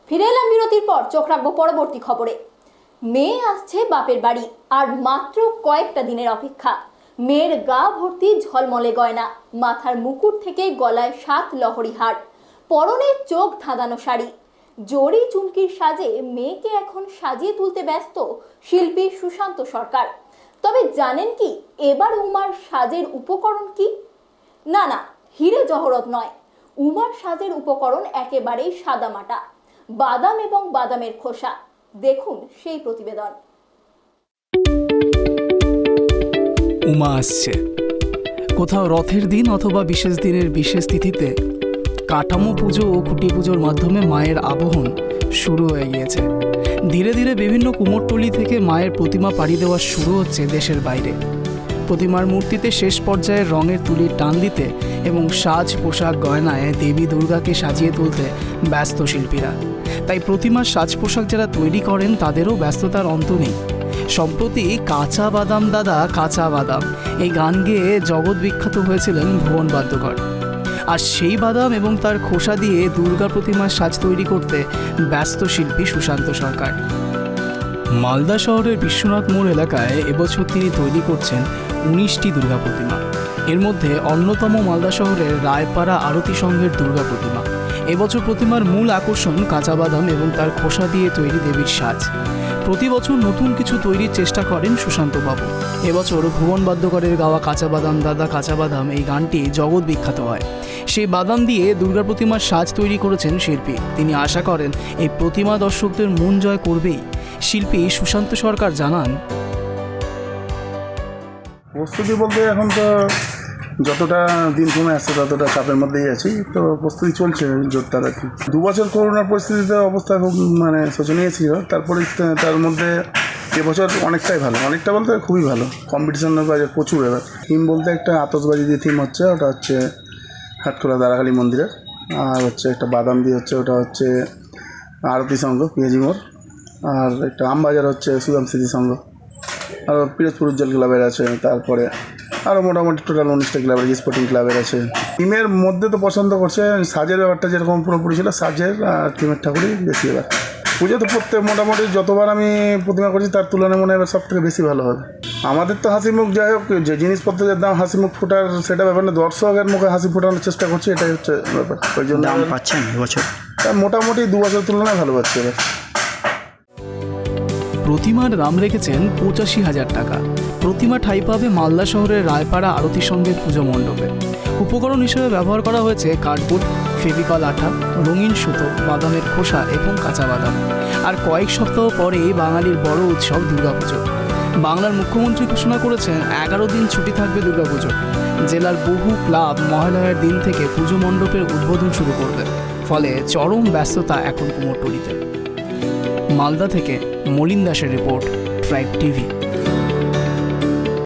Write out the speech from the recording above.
ফিরে এলাম বিরতির পর, চোখ রাখবো পরবর্তী খবরে। মেয়ে আসছে বাপের বাড়ি, আর মাত্র কয়েকটা দিনের অপেক্ষা। মেয়ের গা ভর্তি ঝলমলে গয়না, মাথার মুকুট থেকে গলায় 7 লহরি হার, পরনে চোখ ধাঁধানো শাড়ি, জড়ি চুমকির সাজে মেয়েকে এখন সাজিয়ে তুলতে ব্যস্ত শিল্পী সুশান্ত সরকার। তবে জানেন কি এবার উমার সাজের উপকরণ কি? না, হিরে জহরত নয়। উমার সাজের উপকরণ একেবারেই সাদামাটা, বাদাম এবং বাদামের খোসা। দেখুন সেই প্রতিবেদন। উমা আসছে। কোথাও রথের দিন অথবা বিশেষ দিনের বিশেষ তিথিতে কাঠামো পুজো ও খুঁটি পুজোর মাধ্যমে মায়ের আবাহন শুরু হয়ে গিয়েছে। ধীরে ধীরে বিভিন্ন কুমোরটুলি থেকে মায়ের প্রতিমা পাড়ি দেওয়া শুরু হচ্ছে দেশের বাইরে। প্রতিমার মূর্তিতে শেষ পর্যায়ে রঙের তুলির টান দিতে এবং সাজ পোশাক গয়নায় দেবী দুর্গাকে সাজিয়ে তুলতে ব্যস্ত শিল্পীরা। তাই প্রতিমার সাজ পোশাক যারা তৈরি করেন তাদেরও ব্যস্ততার অন্ত নেই। সম্প্রতি কাঁচা বাদাম দাদা কাঁচা বাদাম এই গান গেয়ে জগৎ বিখ্যাত হয়েছিলেন ভুবন বাদ্যকর। আর সেই বাদাম এবং তার খোসা দিয়ে দুর্গা প্রতিমার সাজ তৈরি করতে ব্যস্ত শিল্পী সুশান্ত সরকার। মালদা শহরের বিশ্বনাথ মোড় এলাকায় এবছর তিনি তৈরি করছেন 19টি দুর্গা প্রতিমা। এর মধ্যে অন্যতম মালদা শহরের রায়পাড়া আরতি সংঘের দুর্গা প্রতিমা। এবছর প্রতিমার মূল আকর্ষণ কাঁচা বাদাম এবং তার খোসা দিয়ে তৈরি দেবীর সাজ। প্রতি বছর নতুন কিছু তৈরির চেষ্টা করেন সুশান্তবাবু। এবছর ভুবন বাদ্যকরের গাওয়া কাঁচা বাদাম দাদা কাঁচা বাদাম এই গানটি জগৎ বিখ্যাত হয়। সেই বাদাম দিয়ে দুর্গা প্রতিমার সাজ তৈরি করেছেন শিল্পী। তিনি আশা করেন এই প্রতিমা দর্শকদের মন জয় করবেই। শিল্পী সুশান্ত সরকার জানান, প্রস্তুতি বলতে এখন তো যতটা দিন কমে আসছে ততটা চাপের মধ্যেই আছি, তো প্রস্তুতি চলছে জোরদার আর কি। 2 বছর করোনার পরিস্থিতিতে অবস্থা খুব শোচনীয় ছিল, তারপরে তার মধ্যে এবছর অনেকটাই ভালো, অনেকটা বলতে খুবই ভালো। কম্পিটিশনের বাজে প্রচুর। এবার থিম বলতে একটা আতশবাজি দিয়ে থিম হচ্ছে, ওটা হচ্ছে হাটখোলা দাঁড়াকালী মন্দিরের। আর হচ্ছে একটা বাদাম দিয়ে হচ্ছে, ওটা হচ্ছে আরতি সংঘ পিএজি মোড়। আর একটা আমবাজার হচ্ছে সুদাম স্মৃতি সংঘ। আর পিরোজপুর উজ্জ্বল ক্লাবের আছে। তারপরে আরও মোটামুটি টোটাল 19টা ক্লাবের স্পোর্টিং ক্লাবের আছে। টিমের মধ্যে তো পছন্দ করছে সাজের ব্যাপারটা, যেরকম পুরোপুরি ছিল সাজের আর টিমের ঠাকুরই বেশি। এবার পুজো তো মোটামুটি যতবার আমি প্রতিমা করছি তার তুলনায় মনে হয় এবার সব থেকে বেশি ভালো হবে। আমাদের তো হাসি মুখ, যাই হোক যে জিনিসপত্রের দাম হাসি মুখ ফোটার সেটা ব্যাপার না, দর্শকের মুখে হাসি ফোটানোর চেষ্টা করছি, এটাই হচ্ছে ব্যাপার। ওই জন্য দাম পাচ্ছেন এবছর মোটামুটি 2 বছর তুলনায় ভালো পাচ্ছি এবার। প্রতিমার দাম রেখেছেন 85,000 টাকা। প্রতিমা ঠাঁই পাবে মালদা শহরের রায়পাড়া আরতি সংঘের পুজো মণ্ডপে। উপকরণ হিসেবে ব্যবহার করা হয়েছে কার্ডবোর্ড, ফেভিকল আঠা, রঙিন সুতো, বাদামের খোসা এবং কাঁচা বাদাম। আর কয়েক সপ্তাহ পরেই বাঙালির বড় উৎসব দুর্গাপুজো। বাংলার মুখ্যমন্ত্রী ঘোষণা করেছেন 11 দিন ছুটি থাকবে দুর্গাপুজো। জেলার বহু ক্লাব মহালয়ার দিন থেকে পুজো মণ্ডপের উদ্বোধন শুরু করবে। ফলে চরম ব্যস্ততা এখন কুমোরটুলিতে। মালদা থেকে মলিন দাসের রিপোর্ট, ট্রাইব টিভি।